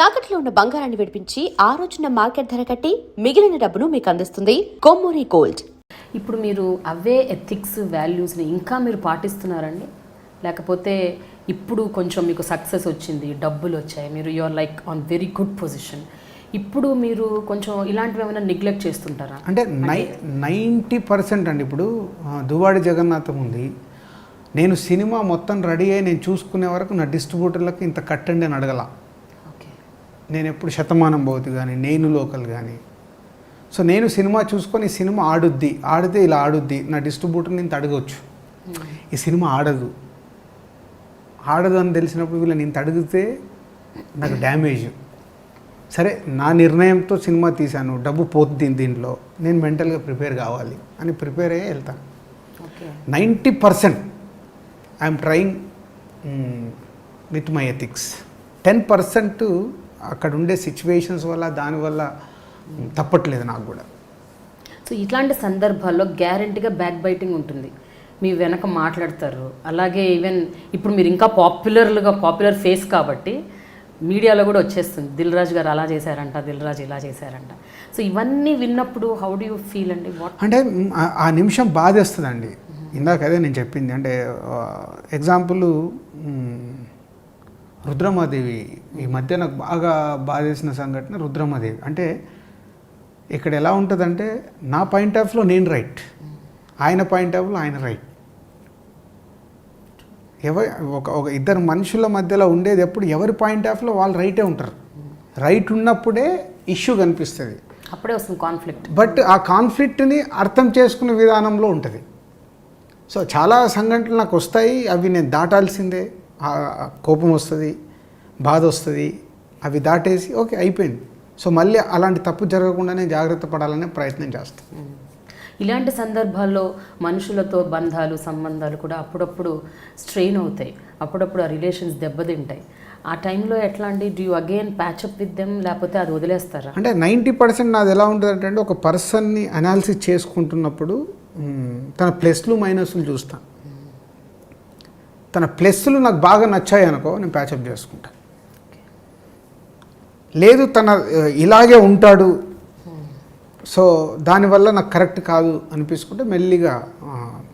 తాకట్లో ఉన్న బంగారాన్ని విడిపించి ఆ రోజున మార్కెట్ ధర కట్టి మిగిలిన డబ్బును మీకు అందిస్తుంది కొమ్మూరి గోల్డ్. ఇప్పుడు మీరు అవే ఎథిక్స్ వాల్యూస్ని ఇంకా మీరు పాటిస్తున్నారండి? లేకపోతే ఇప్పుడు కొంచెం మీకు సక్సెస్ వచ్చింది, డబ్బులు వచ్చాయి, మీరు you are like on very good position, ఇప్పుడు మీరు కొంచెం ఇలాంటివి ఏమైనా నెగ్లెక్ట్ చేస్తుంటారా? అంటే 90% అండి. ఇప్పుడు దువ్వాడి జగన్నాథం ఉంది, నేను సినిమా మొత్తం రెడీ అయ్యి నేను చూసుకునే వరకు నా డిస్ట్రిబ్యూటర్లకు ఇంత కట్టండి అని అడగల. నేను ఎప్పుడు శతమానం భవతి కానీ నేను లోకల్ కానీ, సో నేను సినిమా చూసుకొని ఈ సినిమా ఆడితే ఇలా ఆడుద్ది, నా డిస్ట్రిబ్యూటర్ని ఇంత అడగవచ్చు. ఈ సినిమా ఆడదు అని తెలిసినప్పుడు వీళ్ళని ఇంత అడిగితే నాకు డ్యామేజ్. సరే, నా నిర్ణయంతో సినిమా తీశాను, డబ్బు పోతుంది దీంట్లో, నేను మెంటల్గా ప్రిపేర్ కావాలి అని ప్రిపేర్ అయ్యే వెళ్తాను. 90% I'm trying with my ethics. 10% అక్కడ ఉండే సిచ్యువేషన్స్ వల్ల దానివల్ల తప్పట్లేదు నాకు కూడా. సో ఇట్లాంటి సందర్భాల్లో గ్యారంటీగా బ్యాక్ బైటింగ్ ఉంటుంది, మీ వెనక మాట్లాడతారు. అలాగే ఈవెన్ ఇప్పుడు మీరు ఇంకా పాపులర్ ఫేస్ కాబట్టి మీడియాలో కూడా వచ్చేస్తుంది, దిల్ రాజు గారు అలా చేశారంట, దిల్ రాజు ఇలా చేశారంట. సో ఇవన్నీ విన్నప్పుడు హౌ డు యూ ఫీల్ అండి? అంటే ఆ నిమిషం బాధేస్తుందండి. ఇందాక అదే నేను చెప్పింది. అంటే ఎగ్జాంపుల్ రుద్రమాదేవి, ఈ మధ్య నాకు బాగా బాధేసిన సంఘటన రుద్రమాదేవి. అంటే ఇక్కడ ఎలా ఉంటుందంటే, నా పాయింట్ ఆఫ్ వ్యూలో నేను రైట్, ఆయన పాయింట్ ఆఫ్ వ్యూలో ఆయన రైట్. ఒక ఇద్దరు మనుషుల మధ్యలో ఉండేది ఎప్పుడు ఎవరి పాయింట్ ఆఫ్ వ్యూలో వాళ్ళు రైటే ఉంటారు. రైట్ ఉన్నప్పుడే ఇష్యూ కనిపిస్తుంది, అప్పుడే వస్తుంది కాన్ఫ్లిక్ట్. బట్ ఆ కాన్ఫ్లిక్ట్ని అర్థం చేసుకునే విధానంలో ఉంటుంది. సో చాలా సంఘటనలు నాకు వస్తాయి, అవి నేను దాటాల్సిందే. కోపం వస్తుంది, బాధ వస్తుంది, అవి దాటేసి ఓకే అయిపోయింది. సో మళ్ళీ అలాంటి తప్పు జరగకుండానే జాగ్రత్త పడాలనే ప్రయత్నం చేస్తాను. ఇలాంటి సందర్భాల్లో మనుషులతో సంబంధాలు కూడా అప్పుడప్పుడు స్ట్రెయిన్ అవుతాయి, అప్పుడప్పుడు ఆ రిలేషన్స్ దెబ్బతింటాయి. ఆ టైంలో ఎట్లా అండి? Do you again patch up with them, లేకపోతే అది వదిలేస్తారా? అంటే 90% నాది ఎలా ఉంటుంది అంటే, ఒక పర్సన్ని అనాలిసిస్ చేసుకుంటున్నప్పుడు తన ప్లస్లు మైనస్లు చూస్తాను. తన ప్లస్లు నాకు బాగా నచ్చాయి అనుకో, నేను ప్యాచప్ చేసుకుంటాను. లేదు తన ఇలాగే ఉంటాడు, సో దానివల్ల నాకు కరెక్ట్ కాదు అనిపించుకుంటే మెల్లిగా,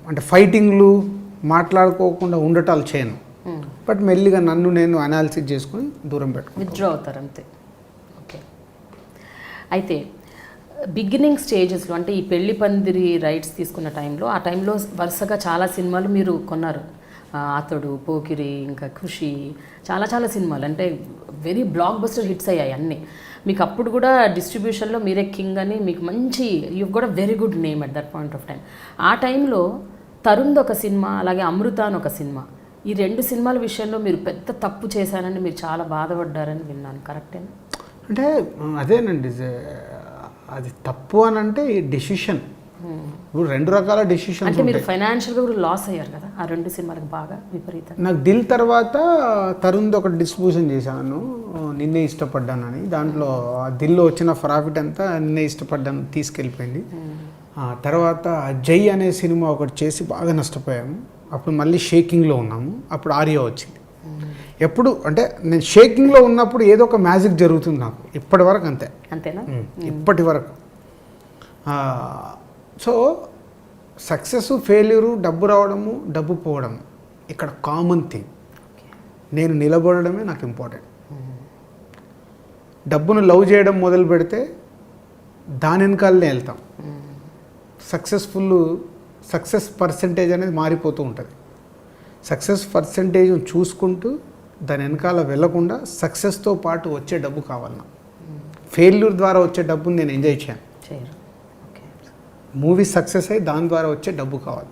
అంటే ఫైటింగ్లు మాట్లాడుకోకుండా ఉండటాలు చేయను, బట్ మెల్లిగా నన్ను నేను అనాలిసిస్ చేసుకొని దూరం పెట్టుకుంటాను, విత్డ్రా అవుతారు అంతే. ఓకే. అయితే బిగినింగ్ స్టేజెస్లో, అంటే ఈ పెళ్లి పందిరి రైట్స్ తీసుకున్న టైంలో, ఆ టైంలో వరుసగా చాలా సినిమాలు మీరు కొన్నారు. అతడు, పోకిరి, ఇంకా ఖుషి, చాలా సినిమాలు, అంటే వెరీ బ్లాక్ బస్టర్ హిట్స్ అయ్యాయి అన్నీ. మీకు అప్పుడు కూడా డిస్ట్రిబ్యూషన్లో మీరే కింగ్ అని, మీకు మంచి, యూ కూడా very good name at that point of time. ఆ టైంలో తరుణ్ ఒక సినిమా, అలాగే అమృత అని ఒక సినిమా, ఈ 2 సినిమాల విషయంలో మీరు పెద్ద తప్పు చేశారని మీరు చాలా బాధపడ్డారని విన్నాను, కరెక్టేనా? అంటే అదేనండి, అది తప్పు అని అంటే ఈ డెసిషన్. ఇప్పుడు 2 రకాల డెసిషన్. అంటే మీరు ఫైనాన్షియల్గా కూడా లాస్ అయ్యారు కదా ఆ 2 సినిమాలకు బాగా విపరీతంగా. నాకు దిల్ తర్వాత తరుణ్ ఒకటి డిస్ట్రిబ్యూషన్ చేశాను, నిన్నే ఇష్టపడ్డానని. దాంట్లో దిల్లో వచ్చిన ప్రాఫిట్ అంతా నిన్నే ఇష్టపడ్డాను తీసుకెళ్ళిపోయింది. తర్వాత జై అనే సినిమా ఒకటి చేసి బాగా నష్టపోయాము. అప్పుడు మళ్ళీ షేకింగ్లో ఉన్నాము. అప్పుడు ఆర్యో వచ్చింది. ఎప్పుడు అంటే నేను షేకింగ్లో ఉన్నప్పుడు ఏదో ఒక మ్యాజిక్ జరుగుతుంది నాకు, ఇప్పటి వరకు అంతేనా? ఇప్పటి వరకు. సో సక్సెస్, ఫెయిల్యూరు, డబ్బు రావడము, డబ్బు పోవడము ఇక్కడ కామన్ థింగ్. నేను నిలబడడమే నాకు ఇంపార్టెంట్. డబ్బును లవ్ చేయడం మొదలు పెడితే దాని వెనకాలనే వెళ్తాం. సక్సెస్ పర్సంటేజ్ అనేది మారిపోతూ ఉంటుంది. సక్సెస్ పర్సంటేజ్ చూసుకుంటూ దాని వెనకాల వెళ్ళకుండా సక్సెస్తో పాటు వచ్చే డబ్బు కావాలి నాకు. ఫెయిల్యూర్ ద్వారా వచ్చే డబ్బుని నేను ఎంజాయ్ చేయను. మూవీ సక్సెస్ అయ్యి దాని ద్వారా వచ్చే డబ్బు కావాలి.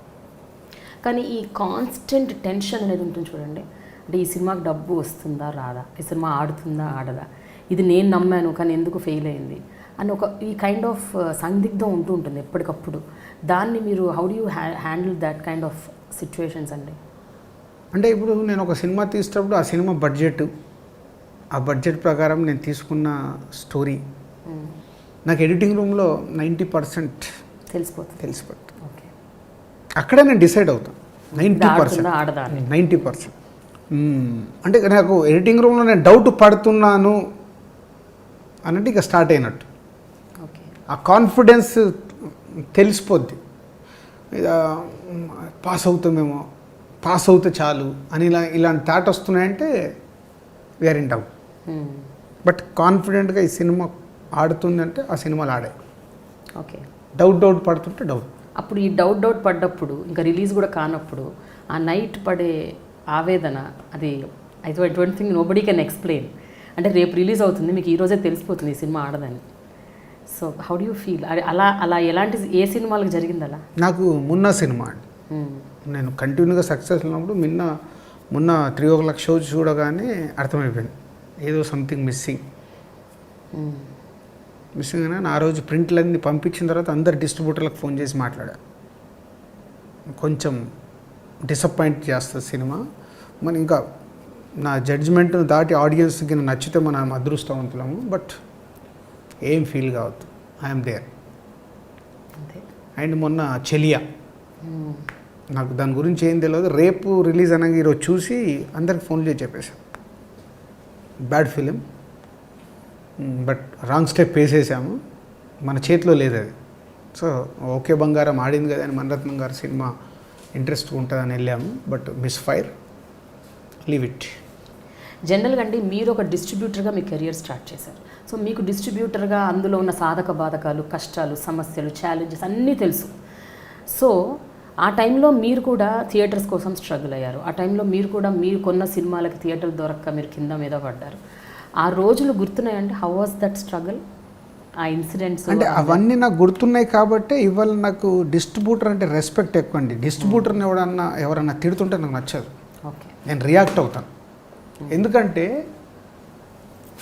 కానీ ఈ కాన్స్టెంట్ టెన్షన్ అనేది ఉంటుంది చూడండి, అంటే ఈ సినిమాకి డబ్బు వస్తుందా రాదా, ఈ సినిమా ఆడుతుందా ఆడదా, ఇది నేను నమ్మాను కానీ ఎందుకు ఫెయిల్ అయింది అని ఈ కైండ్ ఆఫ్ సందిగ్ధం ఉంటూ ఉంటుంది ఎప్పటికప్పుడు. దాన్ని మీరు how do you handle that kind of situations అండి? అంటే ఇప్పుడు నేను ఒక సినిమా తీసేటప్పుడు ఆ సినిమా ఆ బడ్జెట్ ప్రకారం నేను తీసుకున్న స్టోరీ నాకు ఎడిటింగ్ రూమ్లో 90% తెలిసిపోతుంది. అక్కడే నేను డిసైడ్ అవుతాను. 90%. అంటే నాకు ఎడిటింగ్ రూమ్లో నేను డౌట్ పడుతున్నాను అన్నట్టు ఇక స్టార్ట్ అయినట్టు. ఓకే. ఆ కాన్ఫిడెన్స్ తెలిసిపోద్ది. పాస్ అవుతామేమో, పాస్ అవుతే చాలు అని ఇలాంటి థాట్ వస్తున్నాయంటే వీఆర్ ఇన్ డౌట్. బట్ కాన్ఫిడెంట్గా ఈ సినిమా ఆడుతుంది అంటే ఆ సినిమాలు ఆడాయి. ఓకే. డౌట్ పడుతుంటే డౌట్. అప్పుడు ఈ డౌట్ పడ్డప్పుడు ఇంకా రిలీజ్ కూడా కానప్పుడు ఆ నైట్ పడే ఆవేదన అది ఎటువంటి థింగ్ నోబడీ కెన్ ఎక్స్ప్లెయిన్. అంటే రేపు రిలీజ్ అవుతుంది, మీకు ఈరోజే తెలిసిపోతుంది ఈ సినిమా ఆడదని. So how do you feel? అలా ఎలాంటి ఏ సినిమాలకు జరిగింది అలా? నాకు మున్నా సినిమా అండి, నేను కంటిన్యూగా సక్సెస్ ఉన్నప్పుడు మొన్న 3 లక్ష షోస్ చూడగానే అర్థమైపోయింది ఏదో సంథింగ్ మిస్సింగ్ అని. ఆ రోజు ప్రింట్లన్నీ పంపించిన తర్వాత అందరు డిస్ట్రిబ్యూటర్లకు ఫోన్ చేసి మాట్లాడా, కొంచెం డిసప్పాయింట్ చేస్తుంది సినిమా, మరి ఇంకా నా జడ్జిమెంట్ను దాటి ఆడియన్స్కి నచ్చితే మనం అదృష్టవంతులము, బట్ ఏం ఫీల్ కావద్దు, ఐఎమ్ దేర్. అండ్ మొన్న చెలియా, నాకు దాని గురించి ఏం తెలియదు, రేపు రిలీజ్ అనగా ఈరోజు చూసి అందరికి ఫోన్ చేసి చెప్పేశాను bad film, but wrong step వేసేసాము, మన చేతిలో లేదు అది. సో ఓకే బంగారం ఆడింది కదా అని మణిరత్నం గారి సినిమా ఇంట్రెస్ట్ ఉంటుందని వెళ్ళాము, but miss fire, leave it. జనరల్గా అండి మీరు ఒక డిస్ట్రిబ్యూటర్గా మీ కెరియర్ స్టార్ట్ చేశారు. సో మీకు డిస్ట్రిబ్యూటర్గా అందులో ఉన్న సాధక బాధకాలు, కష్టాలు, సమస్యలు, ఛాలెంజెస్ అన్నీ తెలుసు. సో ఆ టైంలో మీరు కూడా థియేటర్స్ కోసం స్ట్రగుల్ అయ్యారు. ఆ టైంలో మీరు కూడా మీరు కొన్న సినిమాలకి థియేటర్ దొరక్క మీరు కింద మీద పడ్డారు. ఆ రోజులు గుర్తున్నాయంటే హౌ వాజ్ దట్ స్ట్రగుల్? ఆ ఇన్సిడెంట్స్ అంటే అవన్నీ నాకు గుర్తున్నాయి కాబట్టి ఇవాళ నాకు డిస్ట్రిబ్యూటర్ అంటే రెస్పెక్ట్ ఎక్కువ అండి. డిస్ట్రిబ్యూటర్ని ఎవరన్నా తిడుతుంటే నాకు నచ్చదు, ఓకే, నేను రియాక్ట్ అవుతాను. ఎందుకంటే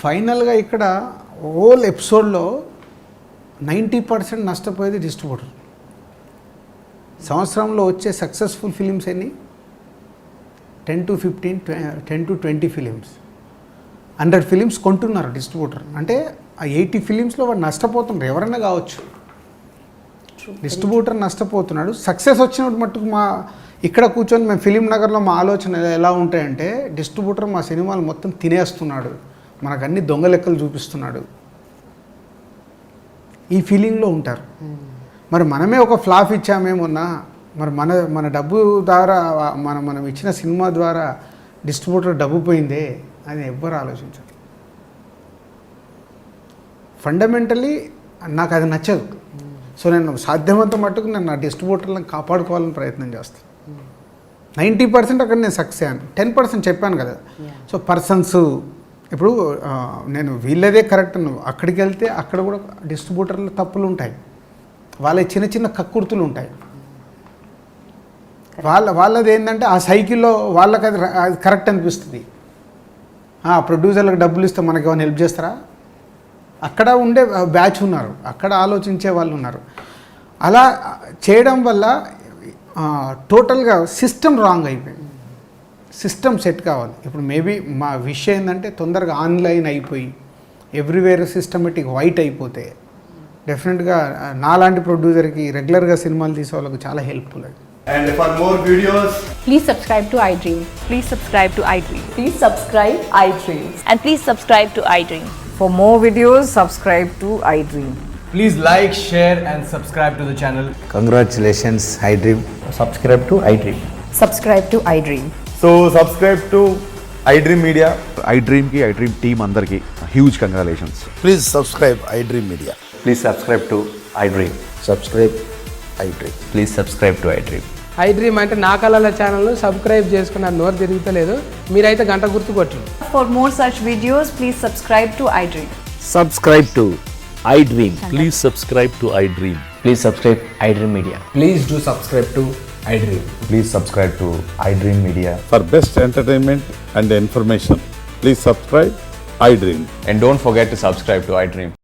ఫైనల్గా ఇక్కడ హోల్ ఎపిసోడ్లో 90% నష్టపోయేది డిస్ట్రిబ్యూటర్. సంవత్సరంలో వచ్చే సక్సెస్ఫుల్ ఫిలిమ్స్ ఎన్ని? 10 to 15, 10 to 20 ఫిలిమ్స్. 100 ఫిలిమ్స్ కొంటున్నారు డిస్ట్రిబ్యూటర్ అంటే ఆ 80 ఫిలిమ్స్లో వాడు నష్టపోతున్నారు, ఎవరైనా కావచ్చు. డిస్ట్రిబ్యూటర్ నష్టపోతున్నాడు. సక్సెస్ వచ్చినప్పుడు మట్టుకు ఇక్కడ కూర్చొని మేము ఫిలిం నగర్లో మా ఆలోచన ఎలా ఉంటాయంటే, డిస్ట్రిబ్యూటర్ మా సినిమాలు మొత్తం తినేస్తున్నాడు, మనకు అన్ని దొంగ లెక్కలు చూపిస్తున్నాడు, ఈ ఫీలింగ్లో ఉంటారు. మరి మనమే ఒక ఫ్లాప్ ఇచ్చామేమన్నా, మరి మన డబ్బు ద్వారా మనం ఇచ్చిన సినిమా ద్వారా డిస్ట్రిబ్యూటర్ డబ్బు పోయిందే అని ఎవ్వరు ఆలోచించరు. ఫండమెంటలీ నాకు అది నచ్చదు. సో నేను సాధ్యమంత మట్టుకు నేను నా డిస్ట్రిబ్యూటర్లను కాపాడుకోవాలని ప్రయత్నం చేస్తాను. 90% అక్కడ నేను సక్సెస్ అయ్యాను, 10% చెప్పాను కదా. సో పర్సన్స్ ఇప్పుడు నేను వీళ్ళదే కరెక్ట్, అక్కడికి వెళ్తే అక్కడ కూడా డిస్ట్రిబ్యూటర్లు తప్పులు ఉంటాయి, వాళ్ళ చిన్న కక్కుర్తులు ఉంటాయి. వాళ్ళది ఏంటంటే ఆ సైకిల్లో వాళ్ళకి అది కరెక్ట్ అనిపిస్తుంది. ప్రొడ్యూసర్లకు డబ్బులు ఇస్తే మనకి ఏమైనా హెల్ప్ చేస్తారా? అక్కడ ఉండే బ్యాచ్ ఉన్నారు, అక్కడ ఆలోచించే వాళ్ళు ఉన్నారు. అలా చేయడం వల్ల టోటల్గా సిస్టమ్ రాంగ్ అయిపోయింది. సిస్టమ్ సెట్ కావాలి. ఇప్పుడు మేబీ మా విషయం ఏంటంటే తొందరగా ఆన్లైన్ అయిపోయి ఎవ్రీవేర్ సిస్టమేటిక్ వైట్ అయిపోతే డెఫినెట్గా నాలాంటి ప్రొడ్యూసర్కి రెగ్యులర్గా సినిమాలు తీసే వాళ్ళకి చాలా హెల్ప్ఫుల్ అది. And for more videos, Please subscribe to iDream. Please subscribe to iDream. Please subscribe iDream. And please subscribe to iDream. For more videos, subscribe to iDream. please like, share and subscribe to the channel. Congratulations, iDream. Subscribe to iDream. Subscribe to iDream. So subscribe to iDream Media. iDream ki iDream team andarki huge congratulations. Please subscribe iDream Media. Please subscribe to iDream. Subscribe iDream. Please subscribe to iDream. iDream అంటే నా కళల ఛానల్ను subscribe చేసుకున్న నోరు తిరుగుతలేదు, మీరైతే గంట గుర్తు కొట్టండి. For more such videos, please subscribe to iDream. Subscribe to iDream. Please subscribe to iDream. Please subscribe iDream Media. Please do subscribe to iDream. Please subscribe to iDream Media. For best entertainment and information, please subscribe iDream. And don't forget to subscribe to iDream.